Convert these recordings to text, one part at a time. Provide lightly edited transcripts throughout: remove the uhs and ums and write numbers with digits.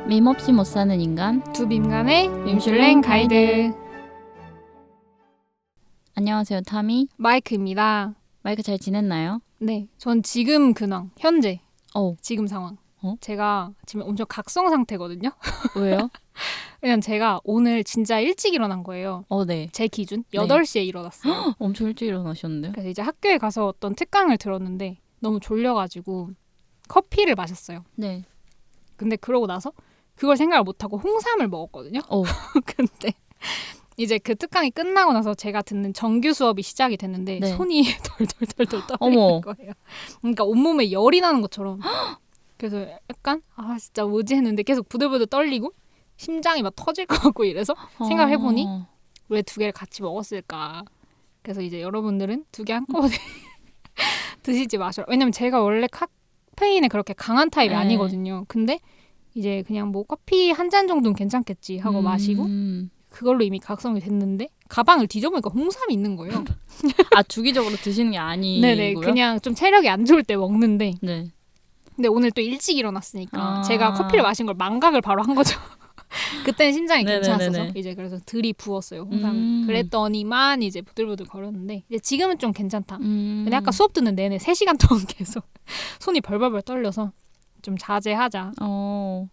밈 없이 못 사는 인간 두 밈간의 밈슐랭 가이드. 안녕하세요 타미 마이크입니다. 마이크 잘 지냈나요? 네, 전 지금 근황, 현재 어 지금 상황. 어? 제가 지금 엄청 각성 상태거든요. 왜요? 왜냐면 제가 오늘 진짜 일찍 일어난 거예요. 네. 제 기준 네. 8시에 일어났어요. 엄청 일찍 일어나셨는데요? 그래서 이제 학교에 가서 어떤 특강을 들었는데 너무 졸려가지고 커피를 마셨어요. 네. 근데 그러고 나서 그걸 생각을 못하고 홍삼을 먹었거든요. 근데 이제 그 특강이 끝나고 나서 제가 듣는 정규 수업이 시작이 됐는데 네. 손이 덜덜덜덜 어머. 떨리는 거예요. 그러니까 온몸에 열이 나는 것처럼. 그래서 약간 진짜 뭐지 했는데 계속 부들부들 떨리고 심장이 막 터질 것 같고 이래서 생각해보니 왜 2개를 같이 먹었을까. 그래서 이제 여러분들은 2개 한꺼번에 드시지 마셔라. 왜냐면 제가 원래 카페인에 그렇게 강한 타입이 네. 아니거든요. 근데 이제 그냥 뭐 커피 한 잔 정도는 괜찮겠지 하고 마시고 그걸로 이미 각성이 됐는데 가방을 뒤져보니까 홍삼이 있는 거예요. 주기적으로 드시는 게 아니고요? 네네, 그냥 좀 체력이 안 좋을 때 먹는데. 네. 근데 오늘 또 일찍 일어났으니까 아. 제가 커피를 마신 걸 망각을 바로 한 거죠. 그때는 심장이 네네네네. 괜찮았어서 이제 그래서 들이부었어요 홍삼을. 그랬더니만 이제 부들부들 거렸는데 이제 지금은 좀 괜찮다. 근데 아까 수업 듣는 내내 3시간 동안 계속 손이 벌벌벌 떨려서 좀 자제하자.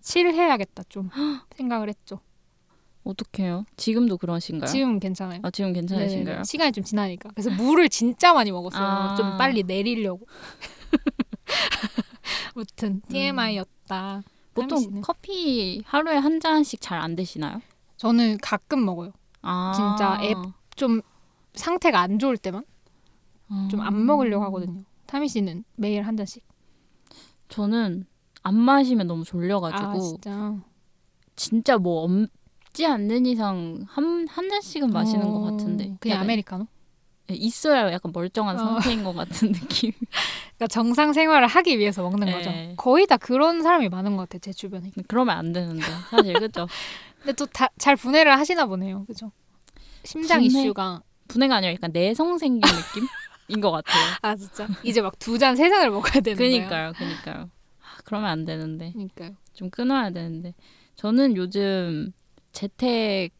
칠해야겠다 좀 생각을 했죠. 어떡해요? 지금도 그러신가요? 지금은 괜찮아요. 지금 괜찮으신가요? 네네. 시간이 좀 지나니까. 그래서 물을 진짜 많이 먹었어요. 좀 빨리 내리려고. 아무튼 TMI였다. 보통 커피 하루에 한 잔씩 잘 안 드시나요? 저는 가끔 먹어요. 진짜 좀 상태가 안 좋을 때만 좀 안 먹으려고 하거든요. 타미 씨는 매일 한 잔씩? 저는 안 마시면 너무 졸려가지고 진짜 뭐 없지 않는 이상 한 잔씩은 마시는 것 같은데. 그냥 아메리카노? 있어야 약간 멀쩡한 상태인 것 같은 느낌. 그러니까 정상 생활을 하기 위해서 먹는 거죠. 거의 다 그런 사람이 많은 것 같아요, 제 주변에. 그러면 안 되는데 사실 그죠? 근데 또 잘 분해를 하시나 보네요, 그죠? 심장 이슈가 분해가 아니라 약간 내성 생긴 느낌인 것 같아요. 진짜? 이제 막 2잔, 3잔을 먹어야 되는 거예요? 그러니까요. 그러면 안 되는데. 그러니까요. 좀 끊어야 되는데. 저는 요즘 재택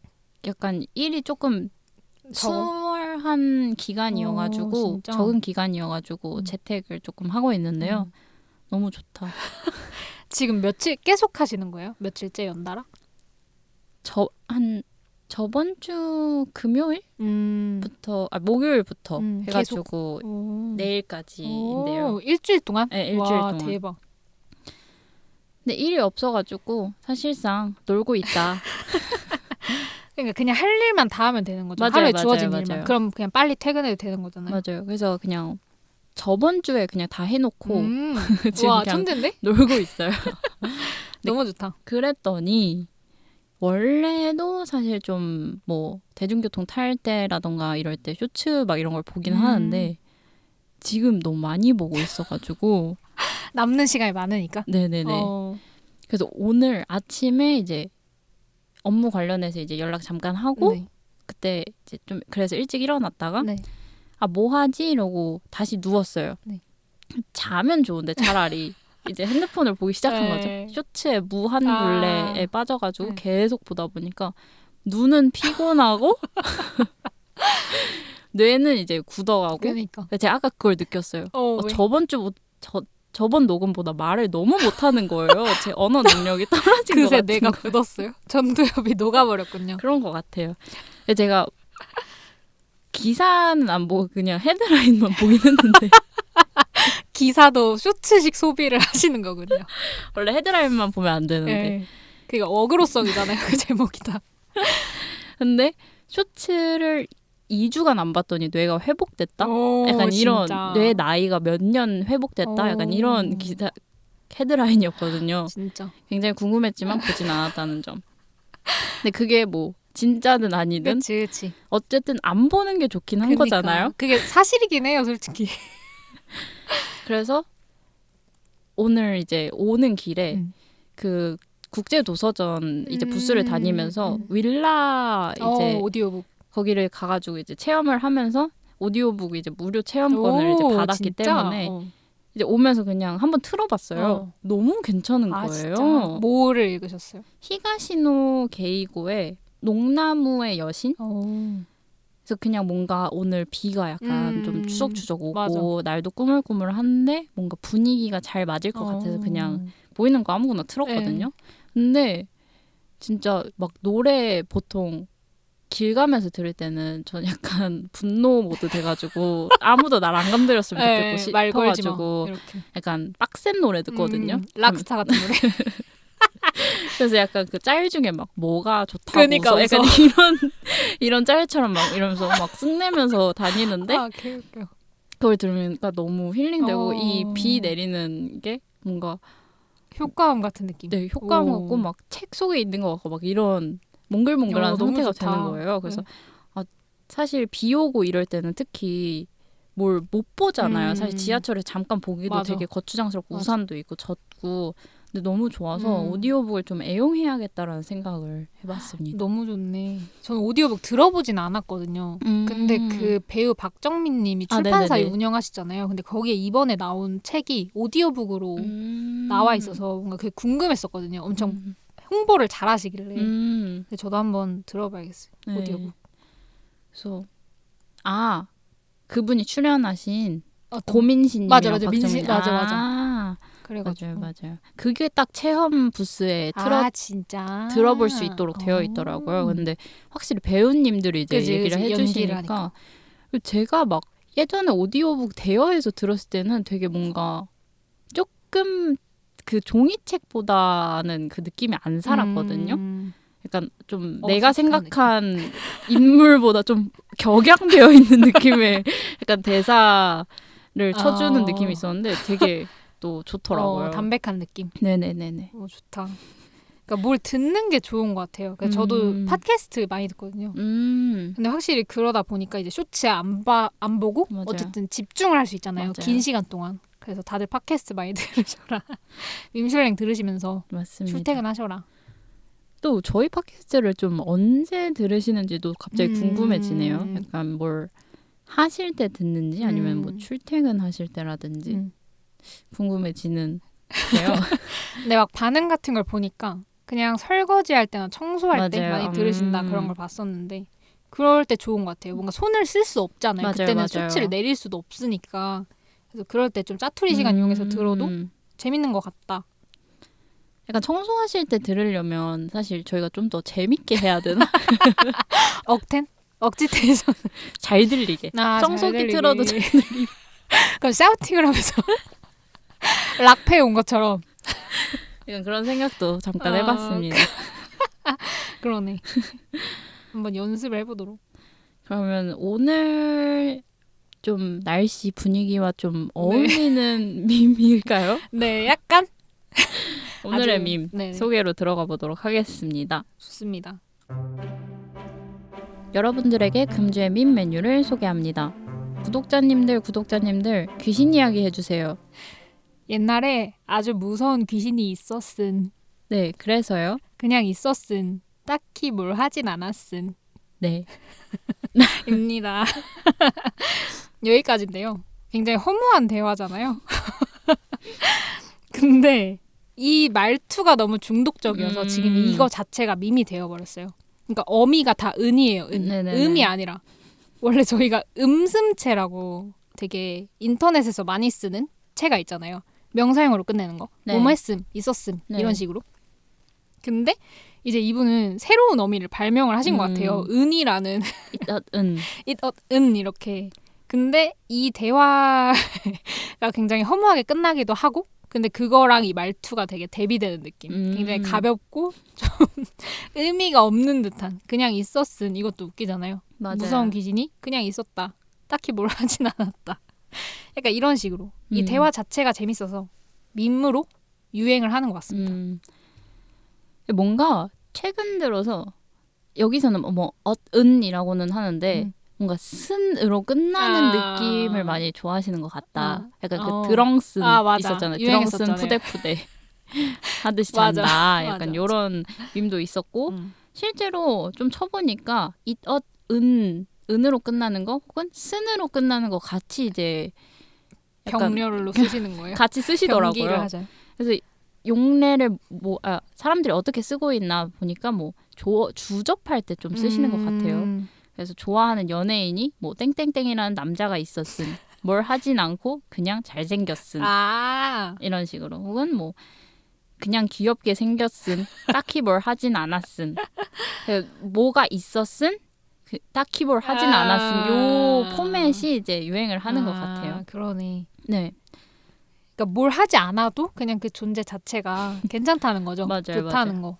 약간 일이 조금 수월한 기간이어가지고 적은 기간이어가지고 재택을 조금 하고 있는데요. 너무 좋다. 지금 며칠 계속 하시는 거예요? 며칠째 연달아? 저번 주 금요일부터 목요일부터 해가지고 내일까지인데요. 일주일 동안? 네, 일주일 동안. 대박. 근데 일이 없어가지고 사실상 놀고 있다. 그러니까 그냥 할 일만 다 하면 되는 거죠. 하루에 주어진 일만. 그럼 그냥 빨리 퇴근해도 되는 거잖아요. 맞아요. 그래서 그냥 저번 주에 그냥 다 해놓고 지금 와, 그냥 천재인데? 놀고 있어요. 너무 좋다. 그랬더니 원래도 사실 좀 뭐 대중교통 탈 때라던가 이럴 때 쇼츠 막 이런 걸 보긴 하는데 지금 너무 많이 보고 있어가지고 남는 시간이 많으니까. 네네네. 그래서 오늘 아침에 이제 업무 관련해서 이제 연락 잠깐 하고 그때 이제 좀 그래서 일찍 일어났다가 뭐 하지 이러고 다시 누웠어요. 자면 좋은데 차라리 이제 핸드폰을 보기 시작한 거죠. 쇼츠에 무한굴레에 빠져가지고 계속 보다 보니까 눈은 피곤하고 뇌는 이제 굳어가고. 그러니까. 제가 아까 그걸 느꼈어요. 저번 녹음보다 말을 너무 못하는 거예요. 제 언어 능력이 떨어진 것 같은 내가 굳었어요. 전두엽이 녹아버렸군요. 그런 것 같아요. 제가 기사는 안 보고 그냥 헤드라인만 보긴 했는데 기사도 쇼츠식 소비를 하시는 거군요. 원래 헤드라인만 보면 안 되는데. 그러니까 어그로성이잖아요. 그 제목이 다. 근데 쇼츠를 2주간 안 봤더니 뇌가 회복됐다? 약간 이런 진짜. 뇌 나이가 몇 년 회복됐다? 약간 이런 기사 헤드라인이었거든요. 진짜. 굉장히 궁금했지만 보진 않았다는 점. 근데 그게 뭐 진짜든 아니든 그치. 어쨌든 안 보는 게 좋긴 한 거잖아요. 그게 사실이긴 해요, 솔직히. 그래서 오늘 이제 오는 길에 그 국제도서전 이제 부스를 다니면서 윌라 이제 오디오북 거기를 가가지고 이제 체험을 하면서 오디오북 이제 무료 체험권을 이제 받았기 때문에 이제 오면서 그냥 한번 틀어봤어요. 너무 괜찮은 거예요. 진짜? 뭐를 읽으셨어요? 히가시노 게이고의 농나무의 여신? 그래서 그냥 뭔가 오늘 비가 약간 좀 추적추적 오고 맞아. 날도 꾸물꾸물한데 뭔가 분위기가 잘 맞을 것 같아서 그냥 보이는 거 아무거나 틀었거든요. 근데 진짜 막 노래 보통 길 가면서 들을 때는 전 약간 분노 모드 돼가지고 아무도 날 안 건드렸으면 좋겠고 싶어가지고 약간 빡센 노래 듣거든요. 락스타 같은 노래. 그래서 약간 그 짤 중에 막 뭐가 좋다고 그러니까 약간 이런 짤처럼 막 이러면서 막 쓱내면서 다니는데 그걸 들으니까 너무 힐링되고 이 비 내리는 게 뭔가 효과음 같은 느낌. 네, 효과음 같고 막 책 속에 있는 것 같고 막 이런 몽글몽글한 상태가 되는 거예요. 그래서 사실 비 오고 이럴 때는 특히 뭘 못 보잖아요. 사실 지하철에 잠깐 보기도 맞아. 되게 거추장스럽고 맞아. 우산도 있고 젖고 근데 너무 좋아서 오디오북을 좀 애용해야겠다라는 생각을 해봤습니다. 너무 좋네. 저는 오디오북 들어보진 않았거든요. 근데 그 배우 박정민 님이 출판사 운영하시잖아요. 근데 거기에 이번에 나온 책이 오디오북으로 나와 있어서 뭔가 그게 궁금했었거든요. 엄청 홍보를 잘 하시길래. 근데 저도 한번 들어봐야겠어요. 네. 오디오북. 그래서 그분이 출연하신 고민신님이랑 맞아. 민신 맞아. 그래가지고 맞아요. 그게 딱 체험 부스에 진짜 들어볼 수 있도록 되어 있더라고요. 근데 확실히 배우님들이 이제 얘기를 해주시니까 제가 막 예전에 오디오북 대여해서 들었을 때는 되게 뭔가 조금 그 종이책보다는 그 느낌이 안 살았거든요. 약간 좀 내가 생각한 느낌. 인물보다 좀 격양되어 있는 느낌의 약간 대사를 쳐주는 느낌이 있었는데 되게 또 좋더라고요. 담백한 느낌. 네네네네. 좋다. 그러니까 뭘 듣는 게 좋은 것 같아요. 그래서 저도 팟캐스트 많이 듣거든요. 근데 확실히 그러다 보니까 이제 쇼츠 안 보고 맞아요. 어쨌든 집중을 할 수 있잖아요. 맞아요. 긴 시간 동안. 그래서 다들 팟캐스트 많이 들으셔라. 밈슐랭 들으시면서 맞습니다. 출퇴근하셔라. 또 저희 팟캐스트를 좀 언제 들으시는지도 갑자기 궁금해지네요. 약간 뭘 하실 때 듣는지 아니면 뭐 출퇴근하실 때라든지 궁금해지는데요. 근데 막 반응 같은 걸 보니까 그냥 설거지할 때나 청소할 맞아요. 때 많이 들으신다 그런 걸 봤었는데 그럴 때 좋은 것 같아요. 뭔가 손을 쓸 수 없잖아요. 맞아요, 그때는 쇼츠를 내릴 수도 없으니까 그래서 그럴 때 좀 짜투리 시간 이용해서 들어도 재밌는 것 같다. 약간 청소하실 때 들으려면 사실 저희가 좀 더 재밌게 해야 되나? 억텐? 억지 텐션 잘 들리게. 청소기 틀어도 잘 들리게. 그럼 샤우팅을 하면서 락페 온 것처럼 약간 그런 생각도 잠깐 해봤습니다. 그러네. 한번 연습을 해보도록. 그러면 오늘 좀 날씨 분위기와 좀 어울리는 밈일까요? 네, 약간 오늘의 밈 소개로 들어가 보도록 하겠습니다. 좋습니다. 여러분들에게 금주의 밈 메뉴를 소개합니다. 구독자님들 귀신 이야기 해주세요. 옛날에 아주 무서운 귀신이 있었음. 네, 그래서요? 그냥 있었음. 딱히 뭘 하진 않았음. 네. 입니다. 여기까지인데요. 굉장히 허무한 대화잖아요. 근데 이 말투가 너무 중독적이어서 지금 이거 자체가 밈이 되어버렸어요. 그러니까 어미가 다 은이에요. 음이 아니라. 원래 저희가 음슴체라고 되게 인터넷에서 많이 쓰는 체가 있잖아요. 명사형으로 끝내는 거. 네. 뭐뭐 했음, 있었음 이런 식으로. 근데 이제 이분은 새로운 어미를 발명을 하신 것 같아요. 은이라는 은 이렇게. 근데 이 대화가 굉장히 허무하게 끝나기도 하고 근데 그거랑 이 말투가 되게 대비되는 느낌. 굉장히 가볍고 좀 의미가 없는 듯한 그냥 있었음. 이것도 웃기잖아요. 맞아요. 무서운 귀신이 그냥 있었다. 딱히 뭘 하진 않았다. 약간 이런 식으로 이 대화 자체가 재밌어서 밈으로 유행을 하는 것 같습니다. 뭔가 최근 들어서 여기서는 뭐 은이라고는 하는데 뭔가 쓴으로 끝나는 느낌을 많이 좋아하시는 것 같다. 약간 그 드렁슨 있었잖아요. 드렁슨 푸대푸대 하듯이 잔다. 약간 이런 밈도 있었고 실제로 좀 쳐보니까 은으로 끝나는 거 혹은 쓴으로 끝나는 거 같이 이제 병렬로 쓰시는 거예요? 같이 쓰시더라고요. 그래서 용례를 사람들이 어떻게 쓰고 있나 보니까 뭐 주접할 때 좀 쓰시는 것 같아요. 그래서 좋아하는 연예인이 뭐 땡땡땡이라는 남자가 있었음. 뭘 하진 않고 그냥 잘생겼음. 이런 식으로. 혹은 뭐 그냥 귀엽게 생겼음. 딱히 뭘 하진 않았음. 뭐가 있었음. 딱히 뭘 하진 않았음. 요 포맷이 이제 유행을 하는 것 같아요. 그러네. 네. 그러니까 뭘 하지 않아도 그냥 그 존재 자체가 괜찮다는 거죠. 맞아요, 좋다는 거.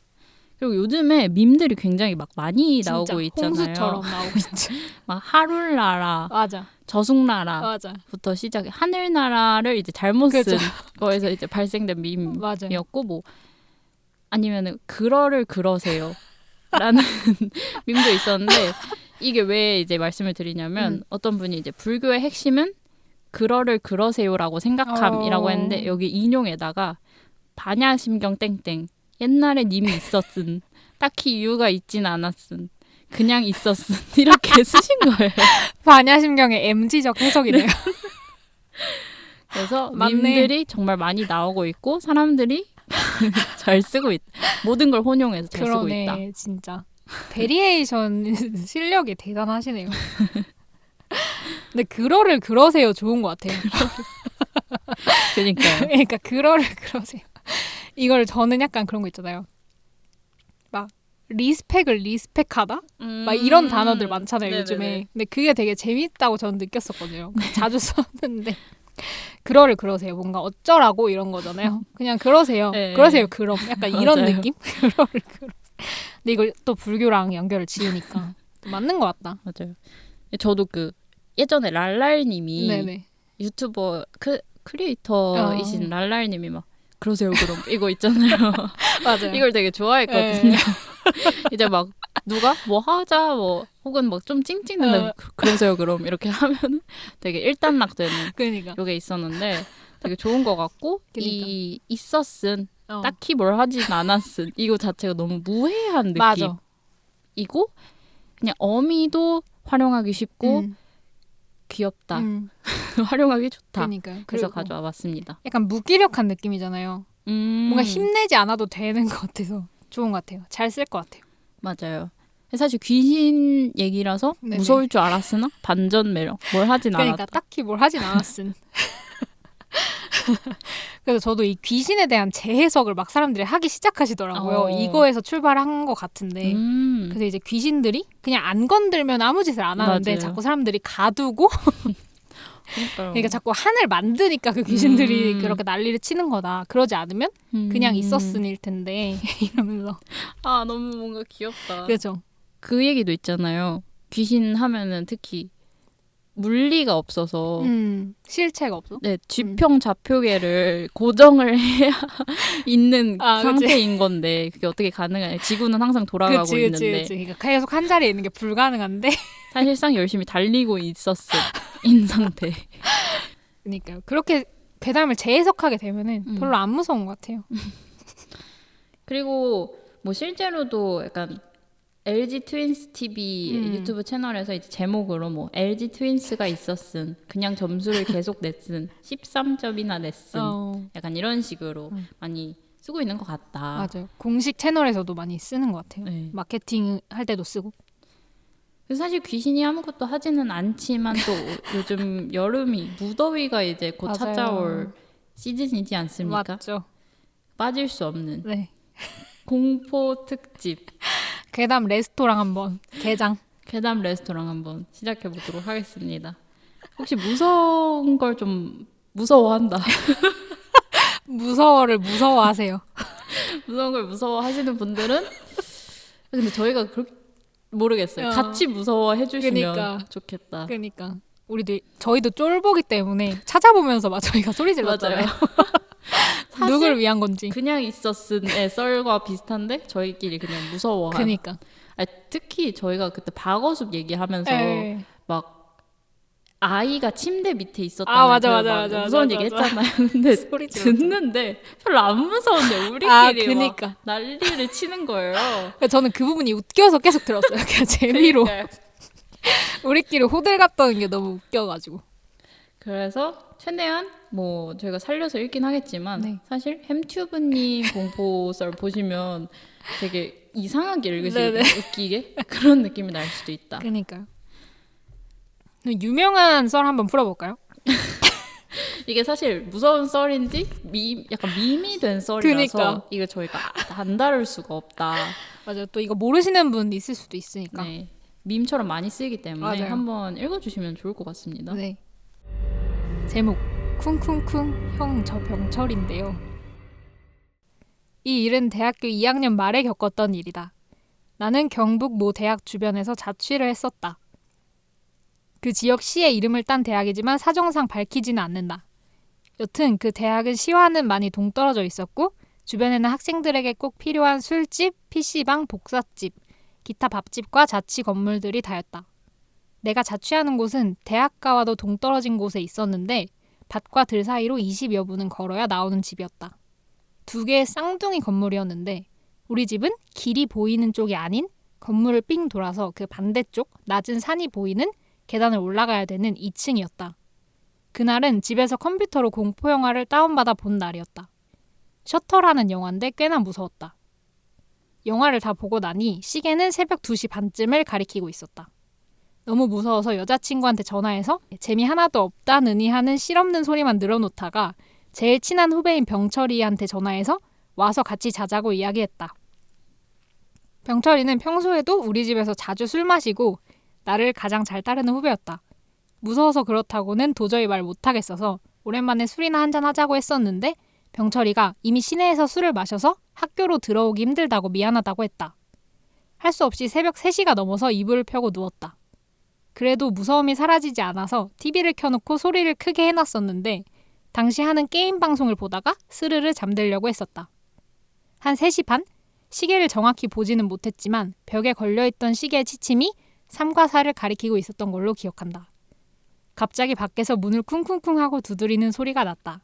그리고 요즘에 밈들이 굉장히 막 많이 진짜 나오고 있잖아요. 홍수처럼 나오고 있죠. 막 하룰나라, 맞아. 저승나라부터 시작해 하늘나라를 이제 잘못 쓴 그렇죠. 거에서 이제 발생된 밈이었고 뭐 아니면은 그러를 그러세요 라는 밈도 있었는데 이게 왜 이제 말씀을 드리냐면 어떤 분이 이제 불교의 핵심은 그러를 그러세요라고 생각함이라고 했는데 여기 인용에다가 반야심경 땡땡 옛날에 님이 있었음 딱히 이유가 있진 않았음 그냥 있었음 이렇게 쓰신 거예요. 반야심경의 MG적 해석이네요. 그래서 밈들이 정말 많이 나오고 있고 사람들이 잘 쓰고 있다. 모든 걸 혼용해서 잘 쓰고 있다. 진짜. 베리에이션 실력이 대단하시네요. 근데 그러를 그러세요 좋은 것 같아요. 그러니까요. 그러니까 그러를 그러세요. 이걸 저는 약간 그런 거 있잖아요. 막 리스펙을 리스펙하다? 막 이런 단어들 많잖아요. 네네네. 요즘에. 근데 그게 되게 재밌다고 저는 느꼈었거든요. 자주 썼는데 그러를 그러세요. 뭔가 어쩌라고 이런 거잖아요. 그냥 그러세요. 네. 그러세요. 그럼 약간 이런 느낌? 그러를 그러세요. 근데 이걸 또 불교랑 연결을 지으니까 맞는 것 같다. 맞아요. 저도 그 예전에 랄랄님이 유튜버 크리에이터이신 랄랄님이 막 그러세요 그럼 이거 있잖아요. 맞아요. 이걸 되게 좋아했거든요. 이제 막 누가 뭐 하자 뭐 혹은 막 좀 찡찡는데 그러세요 그럼 이렇게 하면은 되게 일단락되는 요게 있었는데 되게 좋은 것 같고 이 있었은 딱히 뭘 하진 않았은 이거 자체가 너무 무해한 느낌이고 그냥 어미도 활용하기 쉽고 귀엽다. 활용하기 좋다. 그러니까요. 그래서 가져와 봤습니다. 약간 무기력한 느낌이잖아요. 뭔가 힘내지 않아도 되는 것 같아서 좋은 것 같아요. 잘 쓸 것 같아요. 맞아요. 사실 귀신 얘기라서 네네. 무서울 줄 알았으나 반전 매력. 뭘 하진 않았다. 그러니까 딱히 뭘 하진 않았음. 그래서 저도 이 귀신에 대한 재해석을 막 사람들이 하기 시작하시더라고요. 이거에서 출발한 것 같은데 그래서 이제 귀신들이 그냥 안 건들면 아무 짓을 안 하는데 맞아요. 자꾸 사람들이 가두고 그러니까 자꾸 한을 만드니까 그 귀신들이 그렇게 난리를 치는 거다. 그러지 않으면 그냥 있었으일 텐데 이러면서 너무 뭔가 귀엽다. 그렇죠. 그 얘기도 있잖아요. 귀신 하면은 특히 물리가 없어서 실체가 없어? 네, 쥐평 좌표계를 고정을 해야 있는 상태인 그치? 건데 그게 어떻게 가능하냐. 지구는 항상 돌아가고 있는데 그치. 그러니까 계속 한 자리에 있는 게 불가능한데 사실상 열심히 달리고 있었음 인 상태. 그러니까요. 그렇게 괴담을 재해석하게 되면은 별로 안 무서운 것 같아요. 그리고 뭐 실제로도 약간 LG 트윈스 TV 유튜브 채널에서 이제 제목으로 뭐 LG 트윈스가 있었음 그냥 점수를 계속 냈음 13점이나 냈음 약간 이런 식으로 많이 쓰고 있는 것 같다. 맞아요. 공식 채널에서도 많이 쓰는 것 같아요. 네. 마케팅 할 때도 쓰고. 그래서 사실 귀신이 아무것도 하지는 않지만 또 요즘 여름이 무더위가 이제 곧 맞아요. 찾아올 시즌이지 않습니까? 맞죠. 빠질 수 없는 공포 특집. 괴담 레스토랑 한번 개장. 괴담 레스토랑 한번 시작해 보도록 하겠습니다. 혹시 무서운 걸 좀 무서워한다. 무서워를 무서워하세요. 무서운 걸 무서워하시는 분들은 근데 저희가 그렇게 모르겠어요. 같이 무서워해 주시면 좋겠다. 그러니까 저희도 쫄보기 때문에 찾아보면서 막 저희가 소리 질렀잖아요. 누굴 위한 건지. 그냥 있었은의 썰과 비슷한데 저희끼리 그냥 무서워한. 그러니까. 특히 저희가 그때 박어숲 얘기하면서 막 아이가 침대 밑에 있었다는 맞아. 무서운 얘기 했잖아요. 근데 소리 듣는데 별로 안 무서운데 우리끼리 그러니까. 막 난리를 치는 거예요. 저는 그 부분이 웃겨서 계속 들었어요. 그냥 재미로. 우리끼리 호들갑 떠는 게 너무 웃겨가지고. 그래서 최대한 뭐 저희가 살려서 읽긴 하겠지만 네. 사실 햄튜브님 공포썰 보시면 되게 이상하게 읽으시거든요. 웃기게 그런 느낌이 날 수도 있다. 그러니까요. 유명한 썰 한번 풀어볼까요? 이게 사실 무서운 썰인지 약간 밈이 된 썰이라서 그러니까. 이거 저희가 안 다룰 수가 없다. 맞아요. 또 이거 모르시는 분 있을 수도 있으니까. 네. 밈처럼 많이 쓰이기 때문에 맞아요. 한번 읽어주시면 좋을 것 같습니다. 네. 제목 쿵쿵쿵 형 저 병철인데요. 이 일은 대학교 2학년 말에 겪었던 일이다. 나는 경북 모 대학 주변에서 자취를 했었다. 그 지역 시의 이름을 딴 대학이지만 사정상 밝히지는 않는다. 여튼 그 대학은 시와는 많이 동떨어져 있었고 주변에는 학생들에게 꼭 필요한 술집, PC방, 복사집, 기타 밥집과 자취 건물들이 다였다. 내가 자취하는 곳은 대학가와도 동떨어진 곳에 있었는데 밭과 들 사이로 20여 분은 걸어야 나오는 집이었다. 2개의 쌍둥이 건물이었는데 우리 집은 길이 보이는 쪽이 아닌 건물을 삥 돌아서 그 반대쪽 낮은 산이 보이는 계단을 올라가야 되는 2층이었다. 그날은 집에서 컴퓨터로 공포영화를 다운받아 본 날이었다. 셔터라는 영화인데 꽤나 무서웠다. 영화를 다 보고 나니 시계는 새벽 2시 반쯤을 가리키고 있었다. 너무 무서워서 여자친구한테 전화해서 재미 하나도 없다느니 하는 실없는 소리만 늘어놓다가 제일 친한 후배인 병철이한테 전화해서 와서 같이 자자고 이야기했다. 병철이는 평소에도 우리 집에서 자주 술 마시고 나를 가장 잘 따르는 후배였다. 무서워서 그렇다고는 도저히 말 못하겠어서 오랜만에 술이나 한잔 하자고 했었는데 병철이가 이미 시내에서 술을 마셔서 학교로 들어오기 힘들다고 미안하다고 했다. 할 수 없이 새벽 3시가 넘어서 이불을 펴고 누웠다. 그래도 무서움이 사라지지 않아서 TV를 켜놓고 소리를 크게 해놨었는데 당시 하는 게임 방송을 보다가 스르르 잠들려고 했었다. 한 3시 반? 시계를 정확히 보지는 못했지만 벽에 걸려있던 시계의 치침이 3과 4를 가리키고 있었던 걸로 기억한다. 갑자기 밖에서 문을 쿵쿵쿵 하고 두드리는 소리가 났다.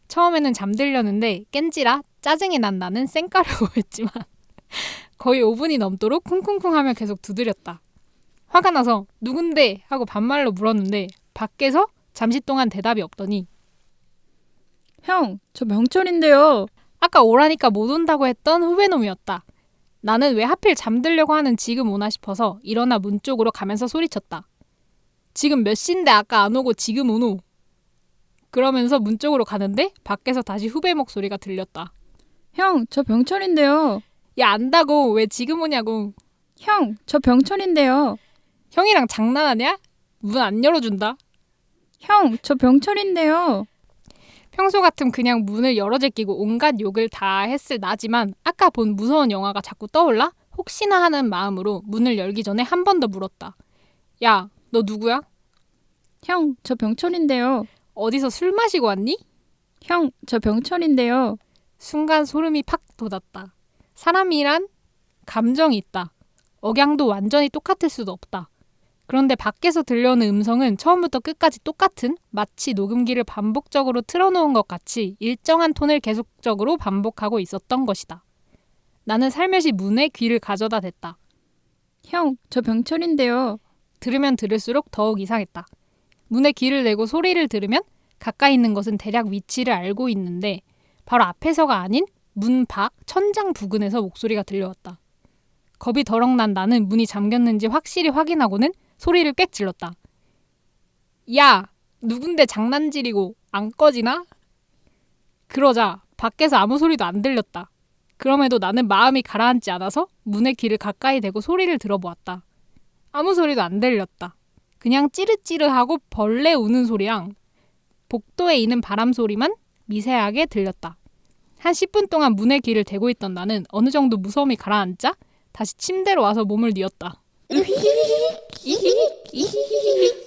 처음에는 잠들려는데 깬지라 짜증이 난 나는 쌩까려고 했지만 거의 5분이 넘도록 쿵쿵쿵 하며 계속 두드렸다. 화가 나서 누군데? 하고 반말로 물었는데 밖에서 잠시 동안 대답이 없더니 형, 저 병철인데요. 아까 오라니까 못 온다고 했던 후배놈이었다. 나는 왜 하필 잠들려고 하는 지금 오나 싶어서 일어나 문 쪽으로 가면서 소리쳤다. 지금 몇 시인데 아까 안 오고 지금 오노. 그러면서 문 쪽으로 가는데 밖에서 다시 후배 목소리가 들렸다. 형, 저 병철인데요. 야, 안다고. 왜 지금 오냐고. 형, 저 병철인데요. 형이랑 장난하냐? 문 안 열어준다. 형, 저 병철인데요. 평소 같으면 그냥 문을 열어 제끼고 온갖 욕을 다 했을 나지만 아까 본 무서운 영화가 자꾸 떠올라 혹시나 하는 마음으로 문을 열기 전에 한 번 더 물었다. 야, 너 누구야? 형, 저 병철인데요. 어디서 술 마시고 왔니? 형, 저 병철인데요. 순간 소름이 팍 돋았다. 사람이란 감정이 있다. 억양도 완전히 똑같을 수도 없다. 그런데 밖에서 들려오는 음성은 처음부터 끝까지 똑같은 마치 녹음기를 반복적으로 틀어놓은 것 같이 일정한 톤을 계속적으로 반복하고 있었던 것이다. 나는 살며시 문에 귀를 가져다 댔다. 형, 저 병철인데요. 들으면 들을수록 더욱 이상했다. 문에 귀를 대고 소리를 들으면 가까이 있는 것은 대략 위치를 알고 있는데 바로 앞에서가 아닌 문 밖 천장 부근에서 목소리가 들려왔다. 겁이 덜컥 난 나는 문이 잠겼는지 확실히 확인하고는 소리를 꽥 질렀다. 야, 누군데 장난질이고 안 꺼지나? 그러자 밖에서 아무 소리도 안 들렸다. 그럼에도 나는 마음이 가라앉지 않아서 문에 귀를 가까이 대고 소리를 들어보았다. 아무 소리도 안 들렸다. 그냥 찌르찌르하고 벌레 우는 소리랑 복도에 이는 바람 소리만 미세하게 들렸다. 한 10분 동안 문에 귀를 대고 있던 나는 어느 정도 무서움이 가라앉자 다시 침대로 와서 몸을 뉘었다.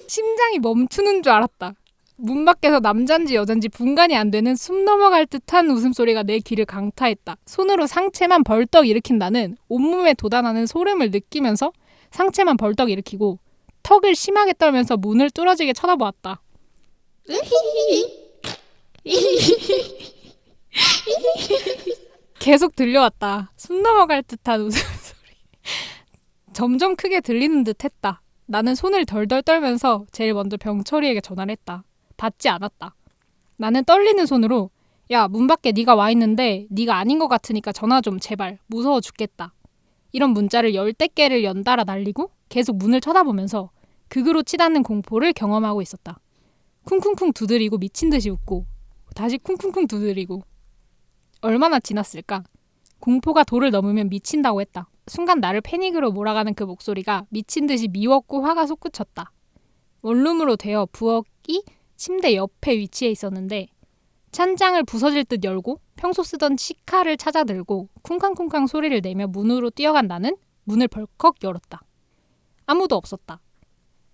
심장이 멈추는 줄 알았다. 문 밖에서 남잔지 여잔지 분간이 안 되는 숨 넘어갈 듯한 웃음소리가 내 귀를 강타했다. 손으로 상체만 벌떡 일으킨 나는 온몸에 돋아나는 소름을 느끼면서 상체만 벌떡 일으키고 턱을 심하게 떨면서 문을 뚫어지게 쳐다보았다. 계속 들려왔다. 숨 넘어갈 듯한 웃음소리. 점점 크게 들리는 듯 했다. 나는 손을 덜덜 떨면서 제일 먼저 병철이에게 전화를 했다. 받지 않았다. 나는 떨리는 손으로 야, 문 밖에 네가 와 있는데 네가 아닌 것 같으니까 전화 좀 제발. 무서워 죽겠다. 이런 문자를 10대 개를 연달아 날리고 계속 문을 쳐다보면서 극으로 치닫는 공포를 경험하고 있었다. 쿵쿵쿵 두드리고 미친 듯이 웃고 다시 쿵쿵쿵 두드리고. 얼마나 지났을까? 공포가 도를 넘으면 미친다고 했다. 순간 나를 패닉으로 몰아가는 그 목소리가 미친 듯이 미웠고 화가 솟구쳤다. 원룸으로 되어 부엌이 침대 옆에 위치해 있었는데 찬장을 부서질 듯 열고 평소 쓰던 시카를 찾아 들고 쿵쾅쿵쾅 소리를 내며 문으로 뛰어간 나는 문을 벌컥 열었다. 아무도 없었다.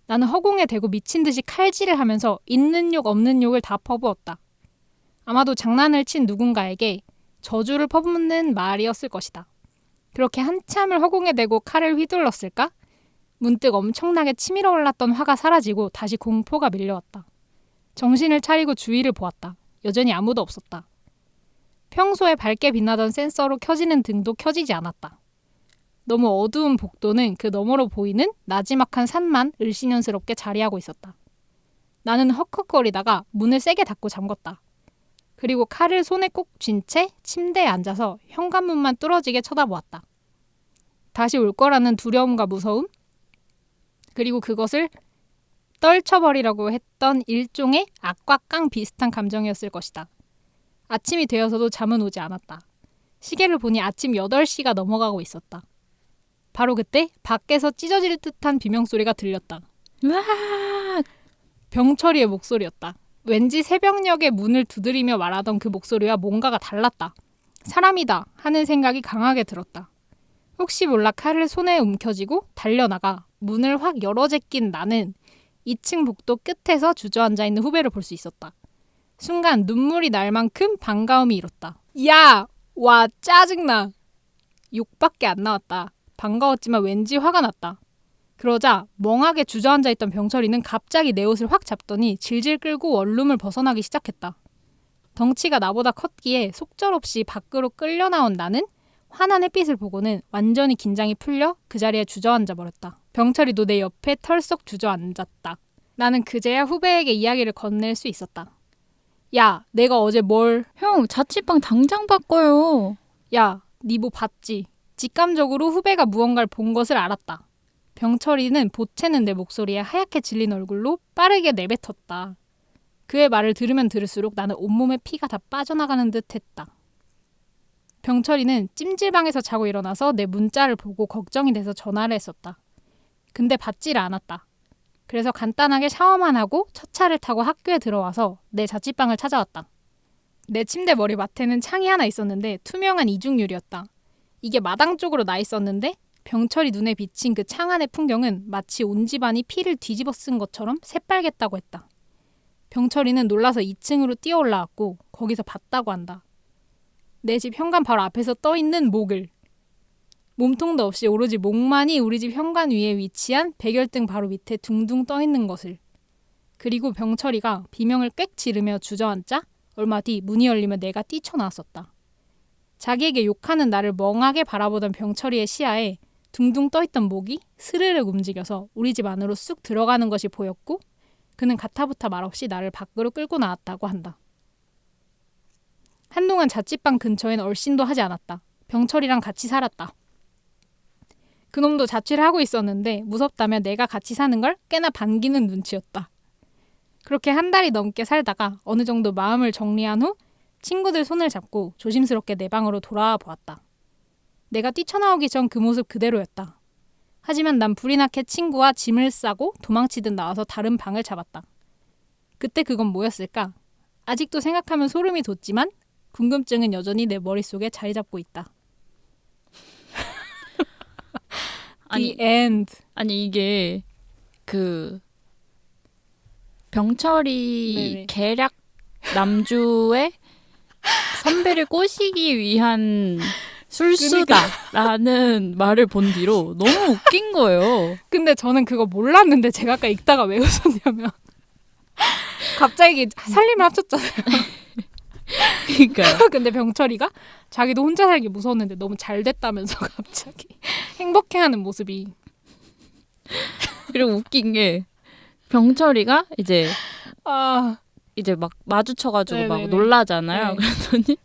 나는 허공에 대고 미친 듯이 칼질을 하면서 있는 욕 없는 욕을 다 퍼부었다. 아마도 장난을 친 누군가에게 저주를 퍼붓는 말이었을 것이다. 그렇게 한참을 허공에 대고 칼을 휘둘렀을까? 문득 엄청나게 치밀어 올랐던 화가 사라지고 다시 공포가 밀려왔다. 정신을 차리고 주위를 보았다. 여전히 아무도 없었다. 평소에 밝게 빛나던 센서로 켜지는 등도 켜지지 않았다. 너무 어두운 복도는 그 너머로 보이는 나지막한 산만 을씨년스럽게 자리하고 있었다. 나는 헉헉거리다가 문을 세게 닫고 잠궜다. 그리고 칼을 손에 꼭 쥔 채 침대에 앉아서 현관문만 뚫어지게 쳐다보았다. 다시 올 거라는 두려움과 무서움, 그리고 그것을 떨쳐버리려고 했던 일종의 악과 깡 비슷한 감정이었을 것이다. 아침이 되어서도 잠은 오지 않았다. 시계를 보니 아침 8시가 넘어가고 있었다. 바로 그때 밖에서 찢어질 듯한 비명소리가 들렸다. 으악! 병철이의 목소리였다. 왠지 새벽녘에 문을 두드리며 말하던 그 목소리와 뭔가가 달랐다. 사람이다 하는 생각이 강하게 들었다. 혹시 몰라 칼을 손에 움켜쥐고 달려나가 문을 확 열어 제낀 나는 2층 복도 끝에서 주저앉아 있는 후배를 볼 수 있었다. 순간 눈물이 날 만큼 반가움이 일었다. 야! 와 짜증나! 욕밖에 안 나왔다. 반가웠지만 왠지 화가 났다. 그러자 멍하게 주저앉아 있던 병철이는 갑자기 내 옷을 확 잡더니 질질 끌고 원룸을 벗어나기 시작했다. 덩치가 나보다 컸기에 속절없이 밖으로 끌려 나온 나는 환한 햇빛을 보고는 완전히 긴장이 풀려 그 자리에 주저앉아 버렸다. 병철이도 내 옆에 털썩 주저앉았다. 나는 그제야 후배에게 이야기를 건넬 수 있었다. 야, 내가 어제 뭘... 형, 자취방 당장 바꿔요. 야, 니 뭐 봤지? 직감적으로 후배가 무언가를 본 것을 알았다. 병철이는 보채는 내 목소리에 하얗게 질린 얼굴로 빠르게 내뱉었다. 그의 말을 들으면 들을수록 나는 온몸에 피가 다 빠져나가는 듯 했다. 병철이는 찜질방에서 자고 일어나서 내 문자를 보고 걱정이 돼서 전화를 했었다. 근데 받지를 않았다. 그래서 간단하게 샤워만 하고 첫 차를 타고 학교에 들어와서 내 자취방을 찾아왔다. 내 침대 머리맡에는 창이 하나 있었는데 투명한 이중유리였다. 이게 마당 쪽으로 나 있었는데 병철이 눈에 비친 그 창 안의 풍경은 마치 온 집안이 피를 뒤집어 쓴 것처럼 새빨갰다고 했다. 병철이는 놀라서 2층으로 뛰어 올라왔고 거기서 봤다고 한다. 내 집 현관 바로 앞에서 떠있는 목을. 몸통도 없이 오로지 목만이 우리 집 현관 위에 위치한 백열등 바로 밑에 둥둥 떠있는 것을. 그리고 병철이가 비명을 꽥 지르며 주저앉자 얼마 뒤 문이 열리며 내가 뛰쳐나왔었다. 자기에게 욕하는 나를 멍하게 바라보던 병철이의 시야에 둥둥 떠있던 목이 스르륵 움직여서 우리 집 안으로 쑥 들어가는 것이 보였고 그는 가타부타 말없이 나를 밖으로 끌고 나왔다고 한다. 한동안 자취방 근처엔 얼씬도 하지 않았다. 병철이랑 같이 살았다. 그놈도 자취를 하고 있었는데 무섭다며 내가 같이 사는 걸 꽤나 반기는 눈치였다. 그렇게 한 달이 넘게 살다가 어느 정도 마음을 정리한 후 친구들 손을 잡고 조심스럽게 내 방으로 돌아와 보았다. 내가 뛰쳐나오기 전 그 모습 그대로였다. 하지만 난 불이 나게 친구와 짐을 싸고 도망치듯 나와서 다른 방을 잡았다. 그때 그건 뭐였을까? 아직도 생각하면 소름이 돋지만 궁금증은 여전히 내 머릿속에 자리 잡고 있다. 아니, The end. 아니 이게 그 병철이 네네. 계략 남주의 선배를 꼬시기 위한 술수다라는 말을 본 뒤로 너무 웃긴 거예요. 근데 저는 그거 몰랐는데 제가 아까 읽다가 왜 웃었냐면 갑자기 살림을 합쳤잖아요. 그러니까요. 근데 병철이가 자기도 혼자 살기 무서웠는데 너무 잘 됐다면서 갑자기 행복해하는 모습이. 그리고 웃긴 게 병철이가 이제 아, 이제 막 마주쳐가지고 막 네네네. 놀라잖아요. 네. 그랬더니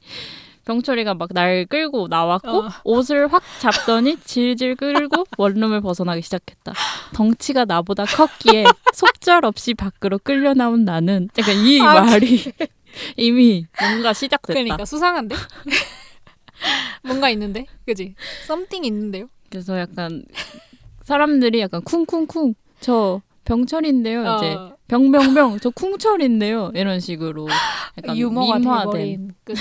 병철이가 막 날 끌고 나왔고 옷을 확 잡더니 질질 끌고 원룸을 벗어나기 시작했다. 덩치가 나보다 컸기에 속절없이 밖으로 끌려 나온 나는 약간 이 말이 이미 뭔가 시작됐다. 그러니까 수상한데? 뭔가 있는데? 그지? 썸띵 있는데요? 그래서 약간 사람들이 약간 쿵쿵쿵 저 병철인데요. 이제 병병병 저 쿵철인데요. 이런 식으로 약간 유머가 밈화된 돼버린 그쵸?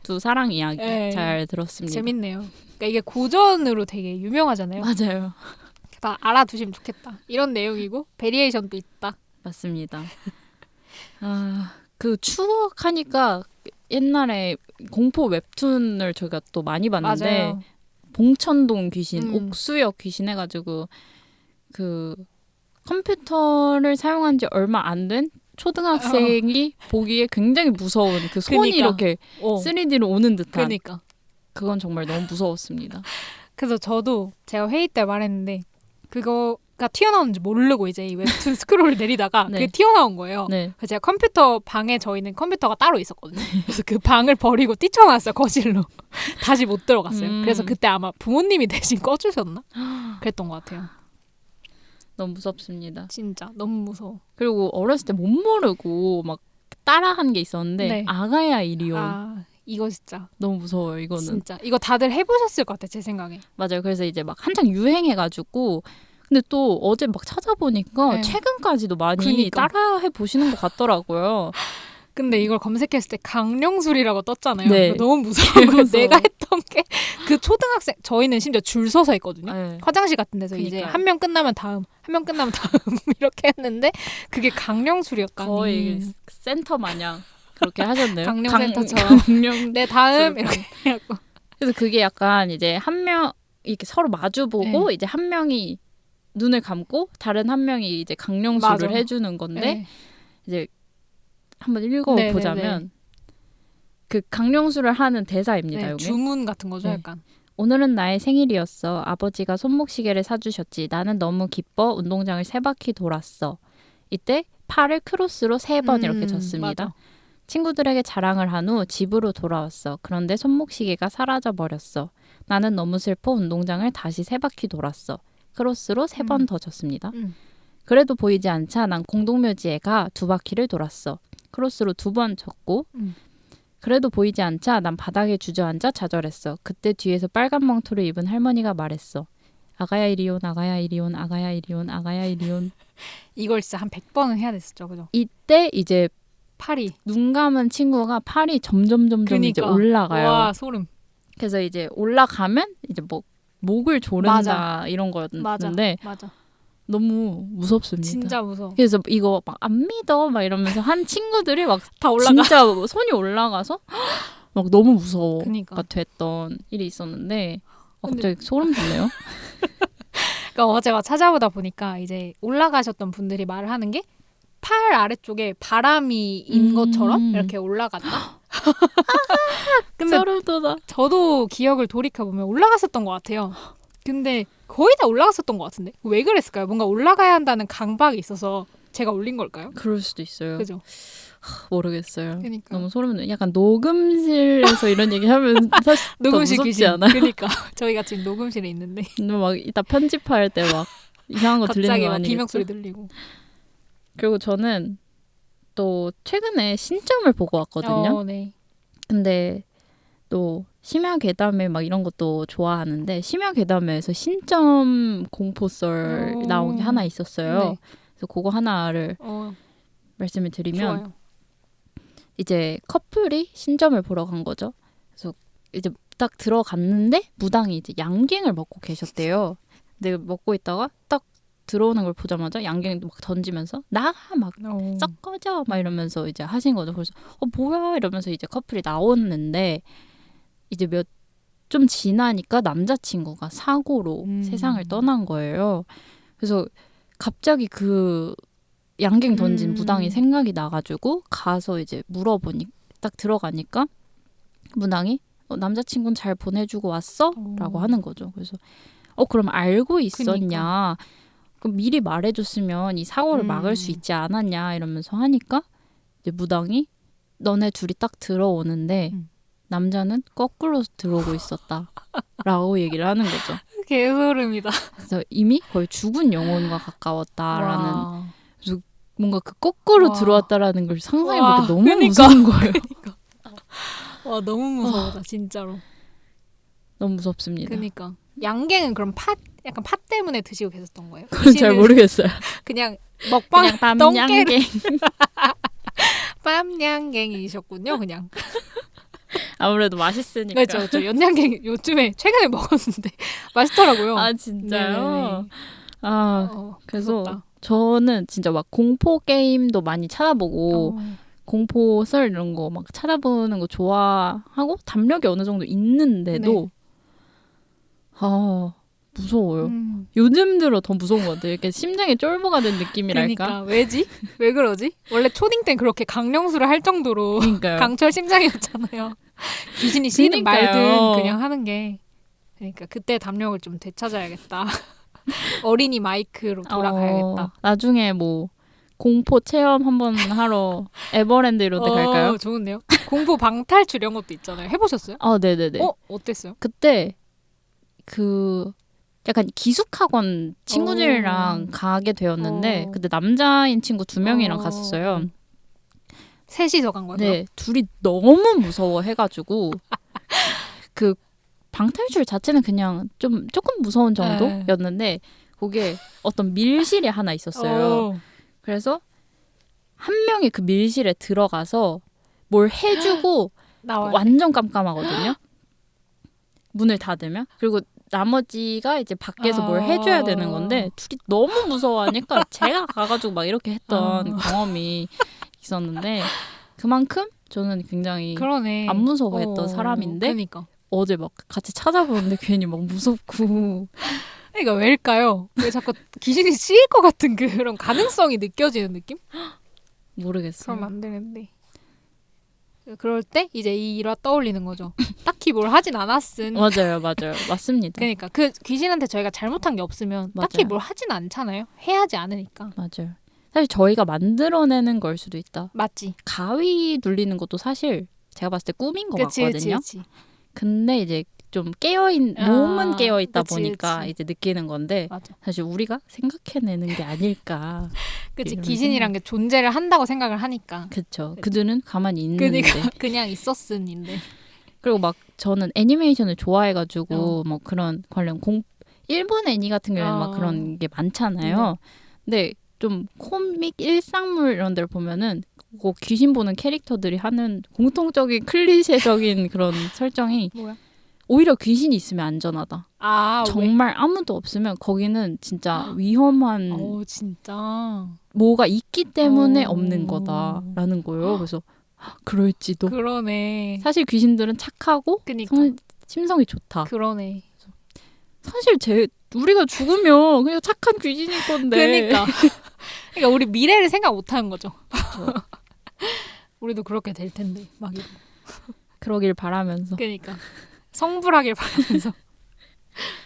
두 사랑 이야기 네. 잘 들었습니다. 재밌네요. 그러니까 이게 고전으로 되게 유명하잖아요. 맞아요. 다 알아두시면 좋겠다. 이런 내용이고 베리에이션도 있다. 맞습니다. 그 추억하니까 옛날에 공포 웹툰을 저희가 또 많이 봤는데 맞아요. 봉천동 귀신, 옥수역 귀신 해가지고 그 컴퓨터를 사용한 지 얼마 안 된 초등학생이 보기에 굉장히 무서운 그 손이 그러니까. 이렇게 3D로 오는 듯한 그러니까. 그건 정말 너무 무서웠습니다. 그래서 저도 제가 회의 때 말했는데 그거가 튀어나오는지 모르고 이제 이 웹툰 스크롤을 내리다가 네. 그게 튀어나온 거예요. 네. 그래서 제가 컴퓨터 방에 저희는 컴퓨터가 따로 있었거든요. 그래서 그 방을 버리고 뛰쳐나왔어요. 거실로. 다시 못 들어갔어요. 그래서 그때 아마 부모님이 대신 꺼주셨나? 그랬던 것 같아요. 너무 무섭습니다. 진짜 너무 무서워. 그리고 어렸을 때 못 모르고 막 따라한 게 있었는데 네. 아가야 이리온. 이거 진짜 너무 무서워요. 이거는. 진짜 이거 다들 해보셨을 것 같아 제 생각에. 맞아요. 그래서 이제 막 한창 유행해가지고 근데 또 어제 막 찾아보니까 네. 최근까지도 많이 그러니까. 따라해 보시는 것 같더라고요. 근데 이걸 검색했을 때 강령술이라고 떴잖아요. 네. 너무 무서운 거예요. 무서워. 내가 했던 게 그 초등학생 저희는 심지어 줄 서서 했거든요. 네. 화장실 같은 데서 이제 그러니까요. 한 명 끝나면 다음, 한 명 끝나면 다음 이렇게 했는데 그게 강령술이었다니. 거의 센터 마냥 그렇게 하셨네요. 강령센터처럼. 강령. 네 다음 이렇게 해갖고. 그래서 그게 약간 이제 한 명 이렇게 서로 마주보고 네. 이제 한 명이 눈을 감고 다른 한 명이 이제 강령술을 맞아. 해주는 건데 네. 이제 한번 읽어보자면 그 강령술을 하는 대사입니다. 네, 여기. 주문 같은 거죠, 네. 약간. 오늘은 나의 생일이었어. 아버지가 손목시계를 사주셨지. 나는 너무 기뻐 운동장을 3바퀴 돌았어. 이때 팔을 크로스로 3번 이렇게 졌습니다. 맞아. 친구들에게 자랑을 한 후 집으로 돌아왔어. 그런데 손목시계가 사라져 버렸어. 나는 너무 슬퍼 운동장을 다시 3바퀴 돌았어. 크로스로 3번 더 졌습니다. 그래도 보이지 않자 난 공동묘지에 가 2바퀴를 돌았어. 크로스로 2번 졌고 그래도 보이지 않자 난 바닥에 주저앉아 좌절했어. 그때 뒤에서 빨간 망토를 입은 할머니가 말했어. 아가야 이리온, 아가야 이리온, 아가야 이리온, 아가야 이리온. 이걸 진짜 한 100번은 해야 됐었죠, 그죠? 이때 이제 팔이. 눈 감은 친구가 팔이 점점 이제 그러니까. 올라가요. 와, 소름. 그래서 이제 올라가면 이제 뭐 목을 조른다 이런 거였는데 맞아. 너무 무섭습니다. 진짜 무서워. 그래서 이거 막 안 믿어 막 이러면서 한 친구들이 막 다 올라가. 진짜 손이 올라가서 막 너무 무서워가 그러니까. 됐던 일이 있었는데 근데- 갑자기 소름 돋네요. 그러니까 어제 막 찾아보다 보니까 이제 올라가셨던 분들이 말을 하는 게 팔 아래쪽에 바람이 인 것처럼 이렇게 올라갔다. 근데 소름 돋아. 저도 기억을 돌이켜보면 올라갔었던 것 같아요. 근데 거의 다 올라갔었던 것 같은데 왜 그랬을까요? 뭔가 올라가야 한다는 강박이 있어서 제가 올린 걸까요? 그럴 수도 있어요. 그죠? 모르겠어요. 그러니까. 너무 소름 돋네. 약간 녹음실에서 이런 얘기하면 사실 녹음실 더 무섭지 귀신. 않아요? 그러니까 저희가 지금 녹음실에 있는데 막 이따 편집할 때 막 이상한 거 들리는 갑자기 거 막 아니겠죠? 비명 소리 들리고. 그리고 저는 또 최근에 신점을 보고 왔거든요. 네. 근데 또 심야괴담에 막 이런 것도 좋아하는데 심야괴담에서 신점 공포썰 나온 게 하나 있었어요. 네. 그래서 그거 하나를 말씀을 드리면 좋아요. 이제 커플이 신점을 보러 간 거죠. 그래서 이제 딱 들어갔는데 무당이 이제 양갱을 먹고 계셨대요. 근데 먹고 있다가 딱 들어오는 걸 보자마자 양갱도 막 던지면서 나가 막 썩 꺼져 막 이러면서 이제 하신 거죠. 그래서 뭐야 이러면서 이제 커플이 나왔는데 이제 좀 지나니까 남자친구가 사고로 세상을 떠난 거예요. 그래서 갑자기 그 양갱 던진 무당이 생각이 나가지고 가서 이제 물어보니 딱 들어가니까 무당이 남자친구는 잘 보내주고 왔어? 라고 하는 거죠. 그래서 그럼 알고 있었냐? 그러니까. 그럼 미리 말해줬으면 이 사고를 막을 수 있지 않았냐? 이러면서 하니까 이제 무당이 너네 둘이 딱 들어오는데 남자는 거꾸로 들어오고 있었다 라고 얘기를 하는 거죠. 개소름이다. 그래서 이미 거의 죽은 영혼과 가까웠다라는 그래서 뭔가 그 거꾸로 들어왔다라는 걸 상상해보니까 너무 무서운 거예요. 그러니까. 와 너무 무서워다 진짜로. 너무 무섭습니다. 그러니까 양갱은 그럼 약간 팥 때문에 드시고 계셨던 거예요? 그건 잘 모르겠어요. 그냥 먹방 빰양갱. 빰양갱이셨군요. 그냥. 아무래도 맛있으니까. 그렇죠. 연양갱 요즘에 최근에 먹었는데 맛있더라고요. 아 진짜요? 아 그래서 무섭다. 저는 진짜 막 공포 게임도 많이 찾아보고 공포 썰 이런 거 막 찾아보는 거 좋아하고 담력이 어느 정도 있는데도 무서워요. 요즘 들어 더 무서운 것 같아요. 이렇게 심장이 쫄보가 된 느낌이랄까. 그러니까 왜지? 왜 그러지? 원래 초딩 땐 그렇게 강령수를 할 정도로 그러니까요. 강철 심장이었잖아요. 귀신이 씌든 말든 그냥 하는 게. 그러니까 그때 담력을 좀 되찾아야겠다. 어린이 마이크로 돌아가야겠다. 나중에 뭐 공포 체험 한번 하러 에버랜드 이런 데 갈까요? 좋은데요? 공포 방탈출 이런 것도 있잖아요. 해보셨어요? 네네네. 어땠어요? 그때 그 약간 기숙학원 친구들이랑 가게 되었는데 그때 남자인 친구 2명이랑 갔었어요. 셋이서 간 거예요? 네, 둘이 너무 무서워해가지고 그 방탈출 자체는 그냥 좀 조금 무서운 정도였는데 거기에 어떤 밀실이 하나 있었어요. 그래서 한 명이 그 밀실에 들어가서 뭘 해주고 완전 깜깜하거든요. 문을 닫으면. 그리고 나머지가 이제 밖에서 뭘 해줘야 되는 건데 둘이 너무 무서워하니까 제가 가가지고 막 이렇게 했던 경험이 있었는데 그만큼 저는 굉장히 안 무서워했던 사람인데 그러니까. 어제 막 같이 찾아보는데 괜히 막 무섭고 그러니까 왜일까요? 왜 자꾸 귀신이 씌일 것 같은 그런 가능성이 느껴지는 느낌? 모르겠어요. 그러면 안 되는데. 그럴 때 이제 이 일화 떠올리는 거죠. 딱히 뭘 하진 않았은. 맞아요. 맞습니다. 그러니까 그 귀신한테 저희가 잘못한 게 없으면 딱히 뭘 하진 않잖아요. 해야지 않으니까. 맞아요. 사실 저희가 만들어내는 걸 수도 있다. 맞지. 가위 눌리는 것도 사실 제가 봤을 때 꿈인 것 같거든요. 그치. 근데 이제 좀 몸은 깨어있다 보니까 그치. 이제 느끼는 건데 맞아. 사실 우리가 생각해내는 게 아닐까. 그치. 귀신이란 게 존재를 한다고 생각을 하니까. 그쵸. 그들은 가만히 있는데. 그냥 있었은인데. 그리고 막 저는 애니메이션을 좋아해가지고 뭐 그런 관련 일본 애니 같은 경우에는 막 그런 게 많잖아요. 근데 좀 코믹 일상물 이런 데를 보면은 귀신 보는 캐릭터들이 하는 공통적인 클리셰적인 그런 설정이 뭐야? 오히려 귀신이 있으면 안전하다. 정말 왜? 아무도 없으면 거기는 진짜 위험한 진짜 뭐가 있기 때문에 없는 거다라는 거예요. 그래서 그럴지도. 그러네. 사실 귀신들은 착하고 심성이 좋다. 그러네. 사실 우리가 죽으면 그냥 착한 귀신일 건데. 그러니까 우리 미래를 생각 못하는 거죠. 우리도 그렇게 될 텐데 막 이러고. 그러길 바라면서. 그러니까 성불하길 바라면서.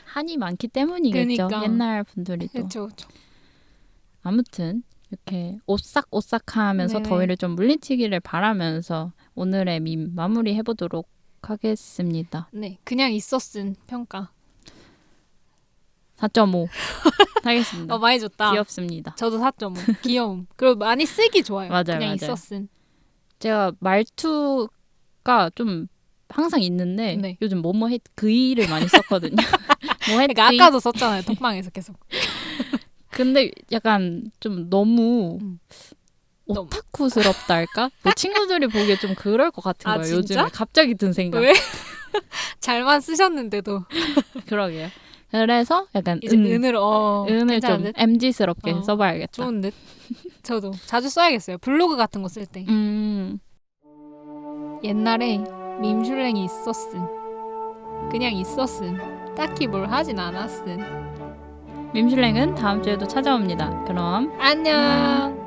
한이 많기 때문이겠죠. 옛날 분들이 또. 그렇죠. 아무튼 이렇게 오싹오싹하면서 더위를 좀 물리치기를 바라면서 오늘의 밈 마무리해보도록 하겠습니다. 네, 그냥 있었은 평가 4.5 하겠습니다. 많이 줬다. 귀엽습니다. 저도 4.5 귀여움. 그리고 많이 쓰기 좋아요. 맞아요. 있었은. 제가 말투가 좀 항상 있는데 요즘 뭐뭐 했 그이를 많이 썼거든요. 뭐 했 그러니까 아까도 썼잖아요. 톡방에서 계속. 근데 약간 좀 너무 오타쿠스럽다 할까? 뭐 친구들이 보기에 좀 그럴 것 같은 거예요. 요즘에 갑자기 든 생각. 왜? 잘만 쓰셨는데도. 그러게요. 그래서 약간 이제 은을 좀 듯? MZ스럽게 써봐야겠다. 좋은 듯. 저도 자주 써야겠어요. 블로그 같은 거 쓸 때. 옛날에 밈슐랭이 있었음. 그냥 있었음. 딱히 뭘 하진 않았음. 밈슐랭은 다음 주에도 찾아옵니다. 그럼 안녕.